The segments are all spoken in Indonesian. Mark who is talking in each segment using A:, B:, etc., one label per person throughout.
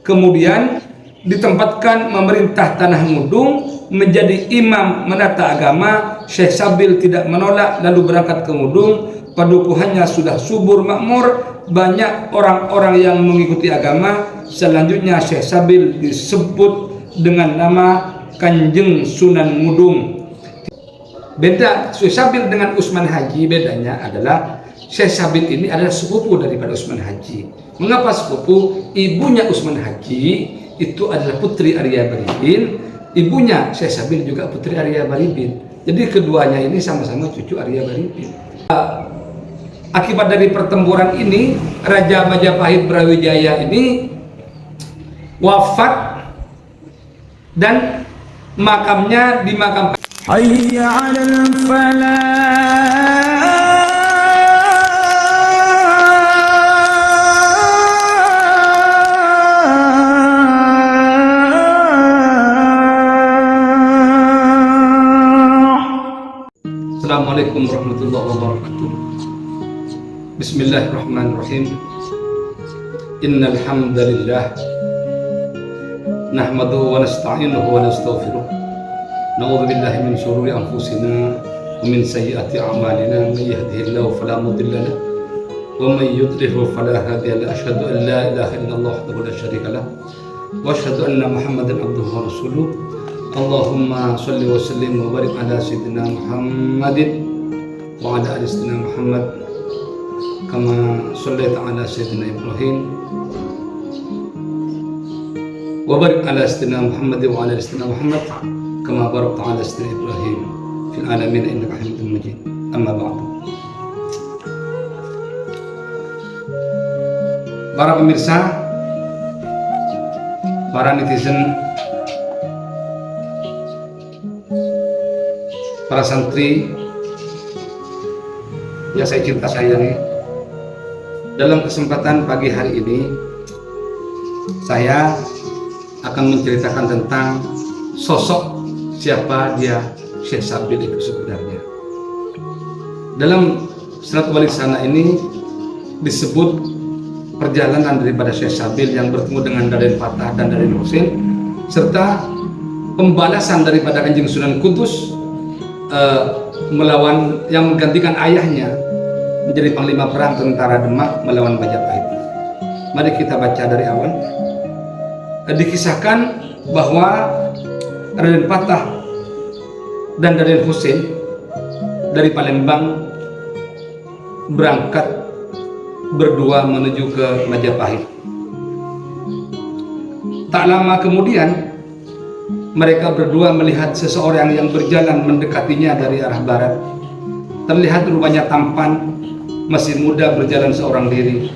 A: kemudian ditempatkan memerintah Tanah Ngudung, menjadi imam menata agama. Syekh Sabil tidak menolak, lalu berangkat ke Ngudung. Padukuhannya sudah subur makmur, banyak orang-orang yang mengikuti agama. Selanjutnya Syekh Sabil disebut dengan nama Kanjeng Sunan Ngudung. Beda Syekh Sabil dengan Usman Haji, bedanya adalah Syekh Sabil ini adalah sepupu daripada Usman Haji. Mengapa sepupu? Ibunya Usman Haji itu adalah putri Arya Baribin, ibunya Syekh Sabil juga putri Arya Baribin. Jadi keduanya ini sama-sama cucu Arya Baribin. Akibat dari pertempuran ini, Raja Majapahit Brawijaya ini wafat dan makamnya dimakamkan. Hayya 'alal falah. Assalamualaikum warahmatullahi wabarakatuh. Bismillahirrahmanirrahim. Innal hamdalillah nahmaduhu wa nasta'inuhu wa nastaghfiruh. Na'udzu billahi min shururi anfusina wa min sayyiati a'malina. May yahdihillahu fala mudilla lahu wa may yudlilhu fala hadiya lahu. Asyhadu an la ilaha illallah wahdahu la syarika lahu wa asyhadu anna Muhammadan abduhu wa rasuluh. Allahumma sholli wa sallim wa barik ala sayyidina Muhammadin wa ala ali sayyidina Muhammad kama shallaita ala sayyidina Ibrahim wa barik ala sayyidina Muhammad wa ala ali sayyidina Muhammad kama barakta ala sayyidina Ibrahim fil alamin innaka Hamidum Majid. Amma ba'du. Para pemirsa, para netizen, para santri yang saya cinta sayangi, dalam kesempatan pagi hari ini saya akan menceritakan tentang sosok siapa dia Syekh Sabil itu sebenarnya. Dalam Surat Walisana ini disebut perjalanan daripada Syekh Sabil yang bertemu dengan Raden Patah dan Raden Husain, serta pembalasan daripada Kanjeng Sunan Kudus melawan yang menggantikan ayahnya menjadi panglima perang tentara Demak melawan Majapahit. Mari kita baca dari awal. Dikisahkan bahwa Raden Patah dan Raden Husain dari Palembang berangkat berdua menuju ke Majapahit. Tak lama kemudian mereka berdua melihat seseorang yang berjalan mendekatinya dari arah barat. Terlihat rupanya tampan, masih muda, berjalan seorang diri.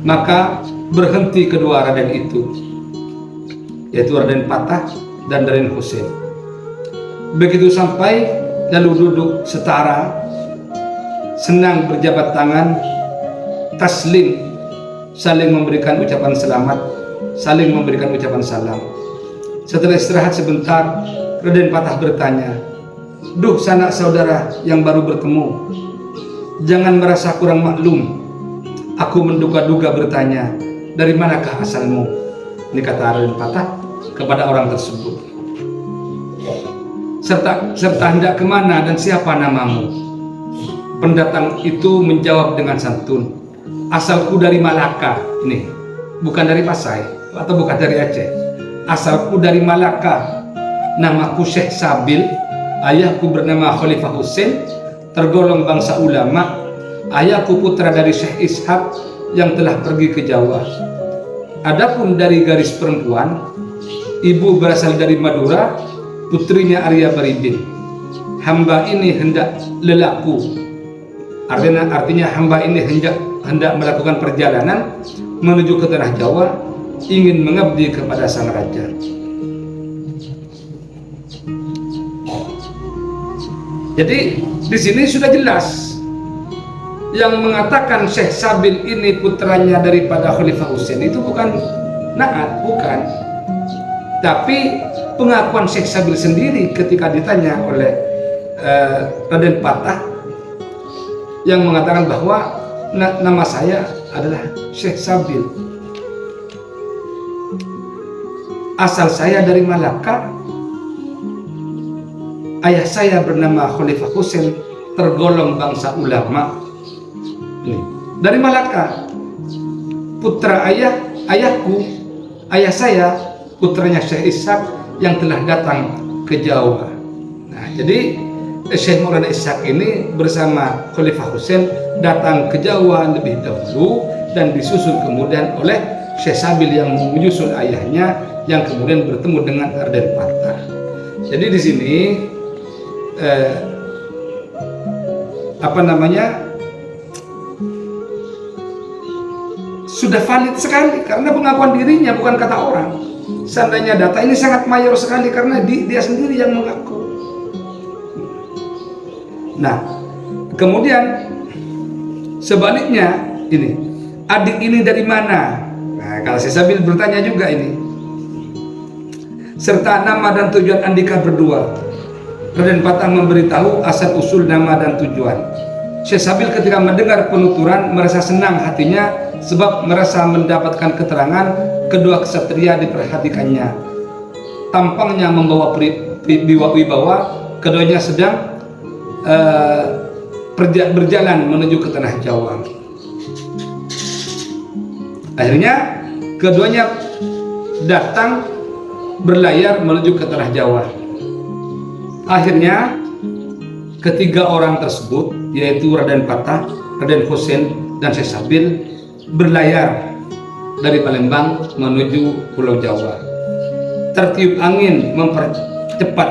A: Maka berhenti kedua raden itu, yaitu Raden Patah dan Raden Husain. Begitu sampai, lalu duduk setara, senang berjabat tangan, taslim, saling memberikan ucapan selamat, saling memberikan ucapan salam. Setelah istirahat sebentar, Raden Patah bertanya, "Duh sanak saudara yang baru bertemu, jangan merasa kurang maklum. Aku menduga-duga bertanya, dari manakah asalmu?" Ini kata Raden Patah kepada orang tersebut. Serta hendak kemana dan siapa namamu? Pendatang itu menjawab dengan santun, "Asalku dari Malaka." Ini bukan dari Pasai atau bukan dari Aceh. "Asalku dari Malaka, namaku Syekh Sabil, ayahku bernama Khalifah Husain, tergolong bangsa ulama, ayahku putra dari Syekh Ishaq yang telah pergi ke Jawa. Adapun dari garis perempuan, ibu berasal dari Madura, putrinya Arya Baribin. Hamba ini hendak lelaku." Artinya hamba ini hendak melakukan perjalanan menuju ke tanah Jawa, ingin mengabdi kepada sang raja. Jadi di sini sudah jelas yang mengatakan Syekh Sabil ini putranya daripada Khalifah Husain itu bukan Naat, bukan. Tapi pengakuan Syekh Sabil sendiri ketika ditanya oleh Raden Patah yang mengatakan bahwa nama saya adalah Syekh Sabil. asal saya dari Malaka. Ayah saya bernama Khalifah Husain, tergolong bangsa ulama. Ini dari Malaka. Putra ayahku, ayah saya, putranya Syekh Ishaq yang telah datang ke Jawa. Nah, jadi Syekh Maulana Ishaq ini bersama Khalifah Husain datang ke Jawa lebih dahulu dan disusul kemudian oleh Syekh Sabil yang menyusul ayahnya yang kemudian bertemu dengan Raden Patah. Jadi di sini sudah valid sekali karena pengakuan dirinya, bukan kata orang. Seandainya data ini sangat mayor sekali karena dia sendiri yang mengaku. Nah, kemudian sebaliknya ini, adik ini dari mana? Nah, kalau saya sambil bertanya juga ini, serta nama dan tujuan Andika berdua. Raden Patah memberitahu asal usul nama dan tujuan. Syekh Sabil ketika mendengar penuturan merasa senang hatinya sebab merasa mendapatkan keterangan kedua kesatria diperhatikannya. Tampangnya membawa wibawa, keduanya sedang berjalan menuju ke tanah Jawa. Akhirnya keduanya datang berlayar menuju ke tanah Jawa. Akhirnya ketiga orang tersebut, yaitu Raden Patah, Raden Husain, dan Syekh Sabil berlayar dari Palembang menuju Pulau Jawa. Tertiup angin mempercepat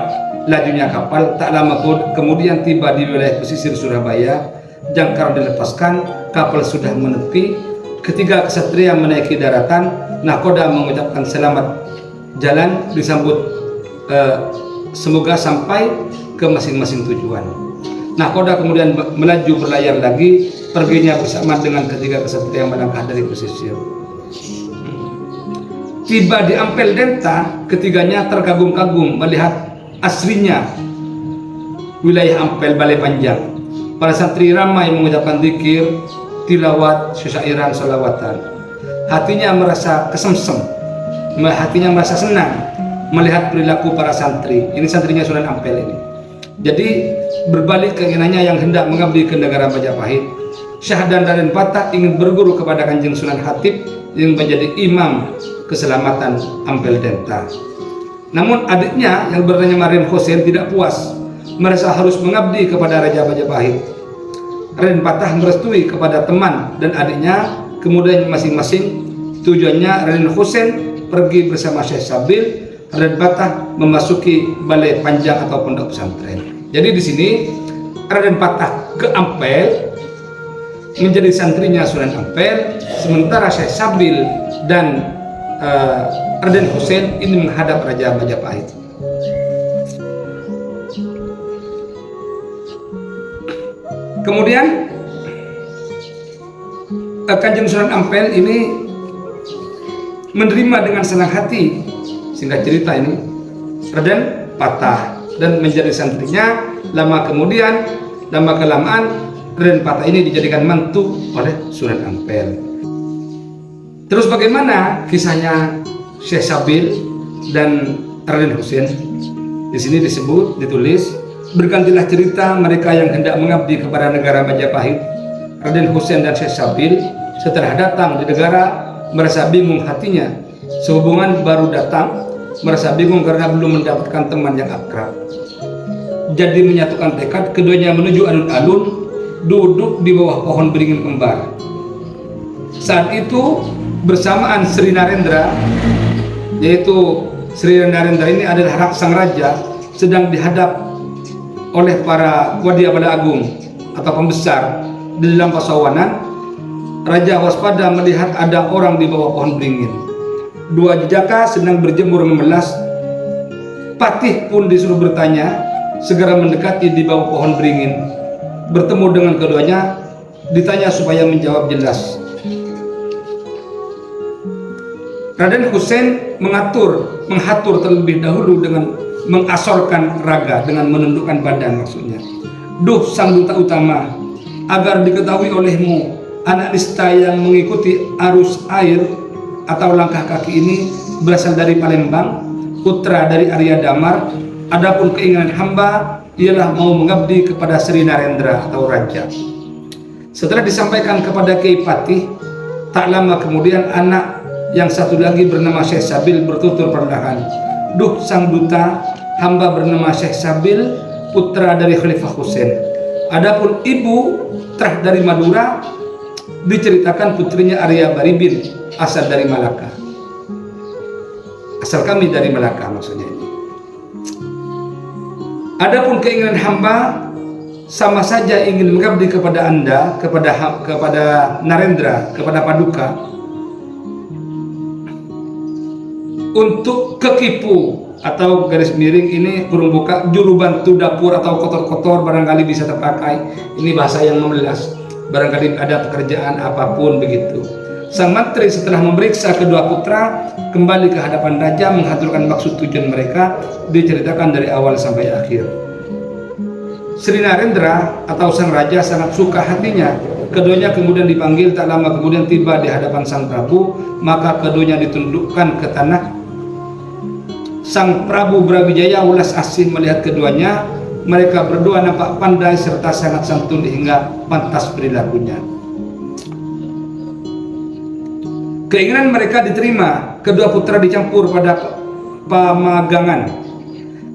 A: lajunya kapal. Tak lama kemudian tiba di wilayah pesisir Surabaya. Jangkar dilepaskan, kapal sudah menepi. Ketiga kesatria menaiki daratan. Nakoda mengucapkan selamat jalan, disambut semoga sampai ke masing-masing tujuan. Nakoda kemudian melaju berlayar lagi, perginya bersama dengan ketiga kesatria yang melangkah dari pesisir. Tiba di Ampel Denta, ketiganya terkagum-kagum melihat aslinya wilayah Ampel Balai Panjang. Para santri ramai mengucapkan zikir, tilawat, syairan, salawatan. Hatinya merasa kesemsem, hatinya merasa senang melihat perilaku para santri. Ini santrinya Sunan Ampel ini. Jadi berbalik keinginannya yang hendak mengabdi ke negara Majapahit, Syah dan Raden Patah ingin berguru kepada Kanjeng Sunan Hatip yang menjadi imam keselamatan Ampel Denta. Namun adiknya yang bernama Raden Husain tidak puas, merasa harus mengabdi kepada Raja Majapahit. Raden Patah merestui kepada teman dan adiknya, kemudian masing-masing tujuannya Raden Husain pergi bersama Syekh Sabil, Raden Patah memasuki Balai Panjang atau pondok pesantren. Jadi di sini Raden Patah ke Ampel menjadi santrinya Sunan Ampel, sementara Syekh Sabil dan Raden Husain ini menghadap Raja Majapahit. Kemudian Kanjeng Sunan Ampel ini menerima dengan senang hati, singkat cerita ini, Raden Patah dan menjadi santrinya. Lama kelamaan Raden Patah ini dijadikan mantu oleh Sunan Ampel. Terus bagaimana kisahnya Syekh Sabil dan Raden Husain? Di sini ditulis, bergantilah cerita mereka yang hendak mengabdi kepada negara Majapahit. Raden Husain dan Syekh Sabil setelah datang di negara merasa bingung hatinya. Sehubungan baru datang, merasa bingung karena belum mendapatkan teman yang akrab. Jadi menyatukan tekad, keduanya menuju alun-alun, duduk di bawah pohon beringin kembar. Saat itu bersamaan Sri Narendra, yaitu Sri Narendra ini adalah sang raja, sedang dihadap oleh para Wadyabala Agung atau pembesar di dalam pasawanan. Raja waspada melihat ada orang di bawah pohon beringin. Dua jejaka sedang berjemur memelas. Patih pun disuruh bertanya, segera mendekati di bawah pohon beringin. Bertemu dengan keduanya, ditanya supaya menjawab jelas. Raden Husain menghatur terlebih dahulu dengan mengasorkan raga, dengan menundukkan badan maksudnya. Duh sang duta utama, agar diketahui olehmu, anak nista yang mengikuti arus air atau langkah kaki ini berasal dari Palembang, putra dari Arya Damar. Adapun keinginan hamba ialah mau mengabdi kepada Sri Narendra atau Raja. Setelah disampaikan kepada Kiai Patih, tak lama kemudian anak yang satu lagi bernama Syekh Sabil bertutur perlahan, "Duh sang duta, hamba bernama Syekh Sabil, putra dari Khalifah Husain. Adapun ibu terah dari Madura, diceritakan putrinya Arya Baribin, asal dari Malaka." Asal kami dari Malaka maksudnya ini. Adapun keinginan hamba sama saja ingin mengabdi kepada Anda, kepada Narendra, kepada Paduka, untuk kekipu atau garis miring ini kurung buka juru bantu dapur atau kotor-kotor barangkali bisa terpakai. Ini bahasa yang memelas, barangkali ada pekerjaan apapun begitu. Sang mantri setelah memeriksa kedua putra kembali ke hadapan raja mengaturkan maksud tujuan mereka, diceritakan dari awal sampai akhir. Sri Narendra atau sang raja sangat suka hatinya. Keduanya kemudian dipanggil, tak lama kemudian tiba di hadapan sang Prabu, maka keduanya ditundukkan ke tanah. Sang Prabu Brawijaya ulas asih melihat keduanya. Mereka berdua nampak pandai serta sangat santun hingga pantas perilakunya. Keinginan mereka diterima, kedua putra dicampur pada pamagangan.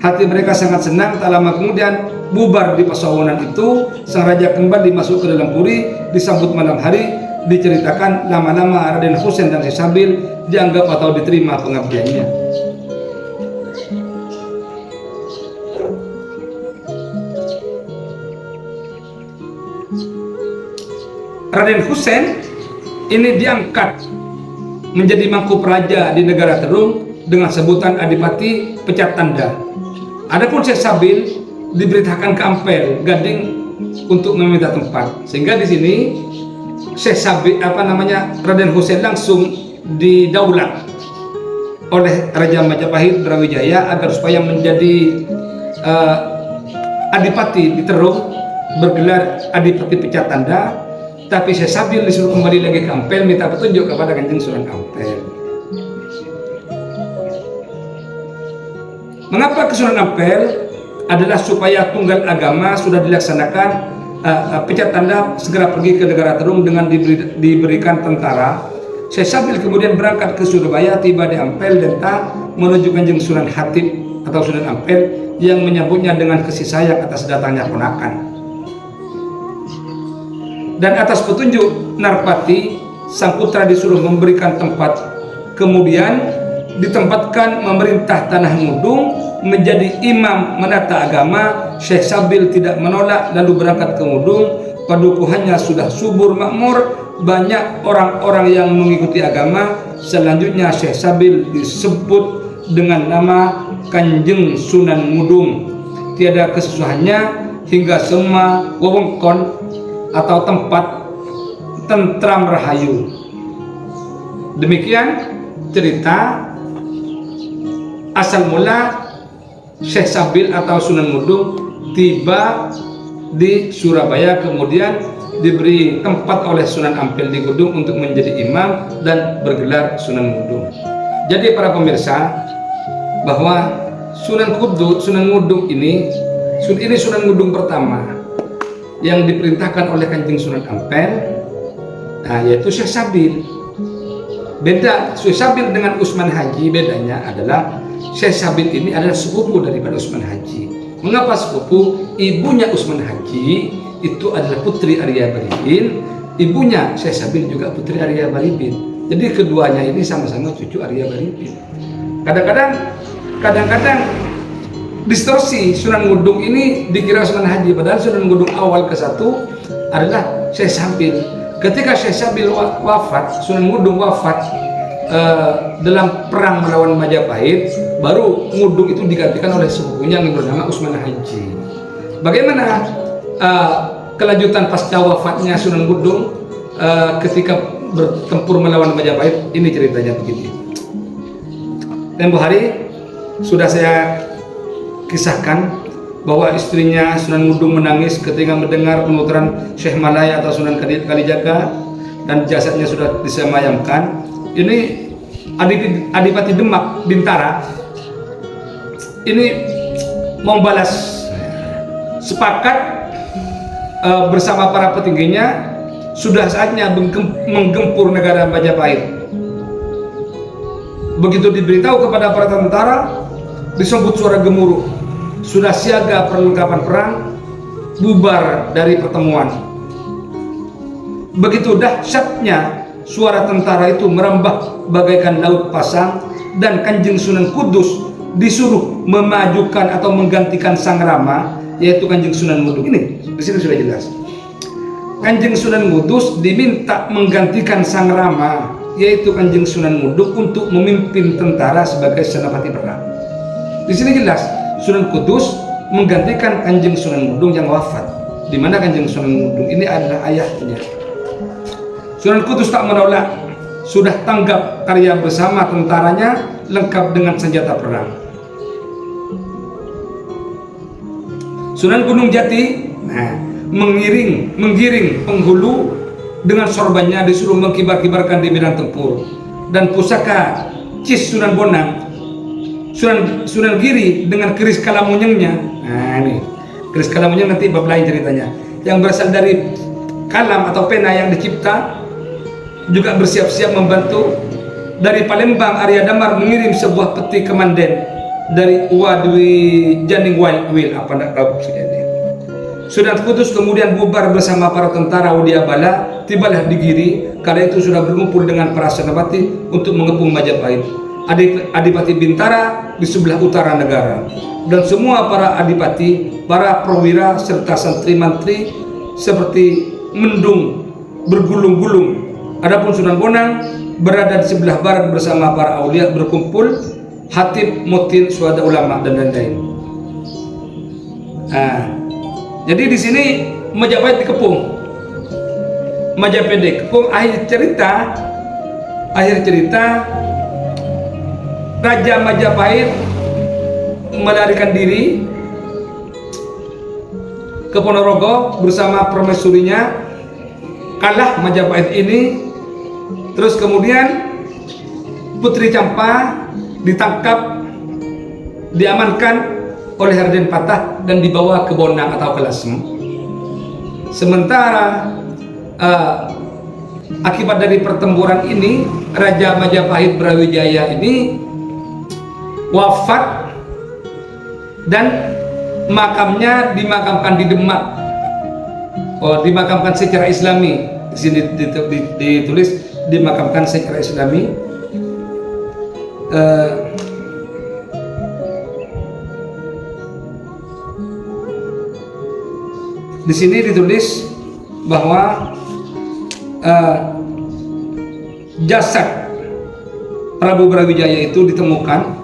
A: Hati mereka sangat senang. Tak lama kemudian bubar di pasawanan itu. Sang raja kembali masuk ke dalam puri, disambut malam hari. Diceritakan lama-lama Raden Husain dan Syekh Sabil dianggap atau diterima pengabdiannya. Raden Husain ini diangkat menjadi mangku praja di negara Terung dengan sebutan Adipati Pecat Tanda. Adapun Syekh Sabil diberitakan ke Ampel Gading untuk meminta tempat, sehingga di sini Syekh Sabil Raden Husain langsung didaulat oleh Raja Majapahit Brawijaya agar supaya menjadi Adipati di Terung, bergelar Adipati Pecat Tanda. Tapi Syekh Sabil disuruh kembali lagi ke Ampel minta petunjuk kepada Kanjeng Sunan Ampel. Mengapa ke Sunan Ampel? Adalah supaya tunggal agama sudah dilaksanakan. Pecat Tanda segera pergi ke negara Terung dengan diberikan tentara. Syekh Sabil kemudian berangkat ke Surabaya, tiba di Ampel Denta menuju Kanjeng Sunan Hatib atau Sunan Ampel yang menyambutnya dengan kasih sayang atas datangnya ponakan. Dan atas petunjuk Narpati, sang putra disuruh memberikan tempat. Kemudian ditempatkan memerintah Tanah Ngudung, menjadi imam menata agama. Syekh Sabil tidak menolak lalu berangkat ke Ngudung. Padukuhannya sudah subur makmur, banyak orang-orang yang mengikuti agama. Selanjutnya Syekh Sabil disebut dengan nama Kanjeng Sunan Ngudung. Tiada kesusahannya hingga semua wewengkon atau tempat tentram rahayu. Demikian cerita asal mula Syekh Sabil atau Sunan Ngudung tiba di Surabaya, kemudian diberi tempat oleh Sunan Ampel di Ngudung untuk menjadi imam dan bergelar Sunan Ngudung. Jadi para pemirsa, bahwa Sunan Ngudung ini Sunan Ngudung pertama yang diperintahkan oleh Kanjeng Sunan Ampel, yaitu Syekh Sabil. Beda Syekh Sabil dengan Usman Haji, bedanya adalah Syekh Sabil ini adalah sepupu daripada Usman Haji. Mengapa sepupu? Ibunya Usman Haji itu adalah putri Arya Baribin, ibunya Syekh Sabil juga putri Arya Baribin. Jadi keduanya ini sama-sama cucu Arya Baribin. Kadang-kadang distorsi Sunan Ngudung ini dikira Usman Haji, padahal Sunan Ngudung awal ke-1 adalah Syekh Sabil. Ketika Syekh Sabil wafat, Sunan Ngudung wafat dalam perang melawan Majapahit, baru Ngudung itu digantikan oleh sepupunya yang bernama Usman Haji. Bagaimana kelanjutan pasca wafatnya Sunan Ngudung ketika bertempur melawan Majapahit? Ini ceritanya begini. Tempo hari sudah saya kisahkan bahwa istrinya Sunan Ngudung menangis ketika mendengar penuturan Syekh Malaya atau Sunan Kalijaga dan jasadnya sudah disemayamkan. Ini Adipati Demak Bintara ini membalas, sepakat bersama para petingginya sudah saatnya menggempur negara Majapahit. Begitu diberitahu kepada para tentara, disambut suara gemuruh, sudah siaga perlengkapan perang, bubar dari pertemuan. Begitu dahsyatnya suara tentara itu merambah bagaikan laut pasang, dan Kanjeng Sunan Kudus disuruh memajukan atau menggantikan Sang Rama, yaitu Kanjeng Sunan Ngudung. Ini di sini sudah jelas. Kanjeng Sunan Kudus diminta menggantikan Sang Rama, yaitu Kanjeng Sunan Ngudung, untuk memimpin tentara sebagai senapati perang. Di sini jelas Sunan Kudus menggantikan Kanjeng Sunan Ngudung yang wafat, di mana Kanjeng Sunan Ngudung ini adalah ayahnya. Sunan Kudus tak menolak, sudah tanggap karya bersama tentaranya lengkap dengan senjata perang. Sunan Gunung Jati menggiring penghulu dengan sorbannya, disuruh mengkibar-kibarkan di medan tempur. Dan pusaka Cis Sunan Bonang, Sunan Giri dengan keris kalamunyengnya. Nah ini keris kalamunyeng nanti bab lain ceritanya, yang berasal dari kalam atau pena yang dicipta, juga bersiap-siap membantu. Dari Palembang, Arya Damar mengirim sebuah peti kemandan dari Wadwi Janing Wil apa nak tahu ini. Sunan Kudus kemudian bubar bersama para tentara Udiabala, tibalah di Giri. Kala itu sudah berkumpul dengan para senapati untuk mengepung Majapahit. Adipati Bintara di sebelah utara negara, dan semua para adipati, para perwira serta santri-mantri seperti mendung bergulung-gulung. Adapun Sunan Bonang berada di sebelah barat bersama para aulia berkumpul, hatib, mutin, syuhada ulama dan lain-lain. Jadi di sini Majapahit dikepung. Majapahit dikepung. Akhir cerita Raja Majapahit melarikan diri ke Ponorogo bersama permaisurinya. Kalah Majapahit ini. Terus kemudian Putri Campa ditangkap, diamankan oleh Raden Patah dan dibawa ke Bonang atau ke Lasem. Sementara akibat dari pertempuran ini, Raja Majapahit Brawijaya ini wafat dan makamnya dimakamkan di Demak. Dimakamkan secara Islami. Di sini ditulis dimakamkan secara Islami. Di sini ditulis bahwa jasad Prabu Brawijaya itu ditemukan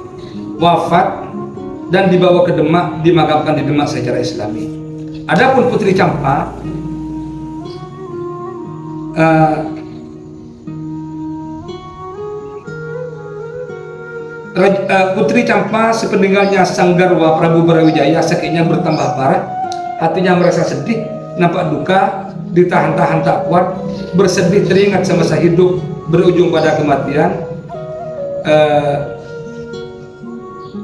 A: wafat dan dibawa ke Demak, dimakamkan di Demak secara Islami. Adapun Putri Campa Putri Campa sepeninggalnya Sang Garwa Prabu Brawijaya, sakitnya bertambah parah, hatinya merasa sedih, nampak duka, ditahan-tahan tak kuat, bersedih teringat semasa hidup berujung pada kematian.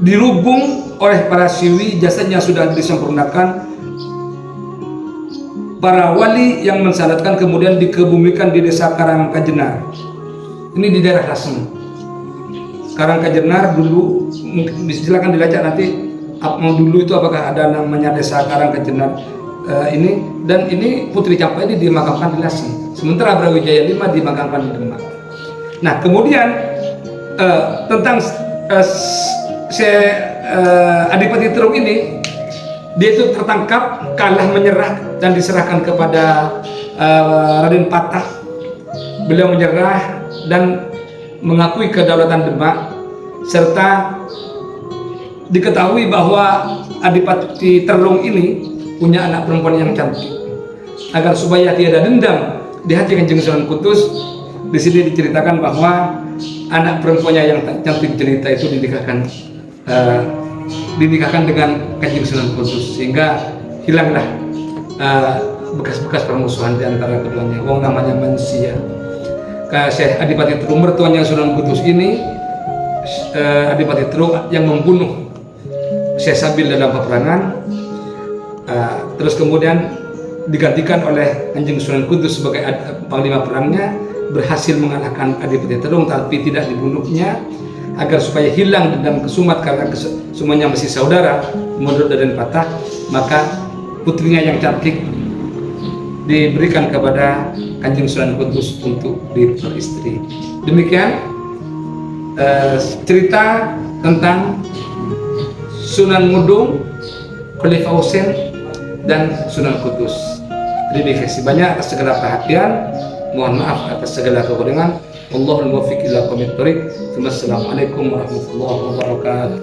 A: Dirubung oleh para siwi, jasadnya sudah disempurnakan. Para wali yang mensyaratkan kemudian dikebumikan di desa Karangkajenar. Ini di daerah Lasem. Karangkajenar dulu, silakan dilacak nanti dulu itu apakah ada namanya desa Karangkajenar ini, dan ini Putri Campa ini dimakamkan di Lasem, sementara Brawijaya V dimakamkan di Demak. Nah kemudian tentang Adipati Terung ini, dia itu tertangkap, kalah, menyerah dan diserahkan kepada Raden Patah. Beliau menyerah dan mengakui kedaulatan Demak, serta diketahui bahwa Adipati Terung ini punya anak perempuan yang cantik. Agar supaya tiada dendam di hati Kanjeng Sunan Kudus, di sini diceritakan bahwa anak perempuannya yang cantik jelita itu dinikahkan dengan Kanjeng Sunan Kudus, sehingga hilanglah bekas-bekas permusuhan di antara keduanya. Wong namanya manusia. Syekh Adipati Terung, mertuanya Sunan Kudus ini Adipati Terung yang membunuh Syekh Sabil dalam peperangan, terus kemudian digantikan oleh Kanjeng Sunan Kudus sebagai panglima perangnya, berhasil mengalahkan Adipati Terung tapi tidak dibunuhnya, agar supaya hilang dendam kesumat karena semuanya masih saudara menurut Raden Patah. Maka putrinya yang cantik diberikan kepada Kanjeng Sunan Kudus untuk diperistri. Demikian cerita tentang Sunan Ngudung, Khalifah Husain, dan Sunan Kudus. Terima kasih banyak atas segala perhatian. Mohon maaf atas segala kekurangan. Wallahul muwaffiq ila aqwamit thoriq. Wassalamualaikum warahmatullahi wabarakatuh.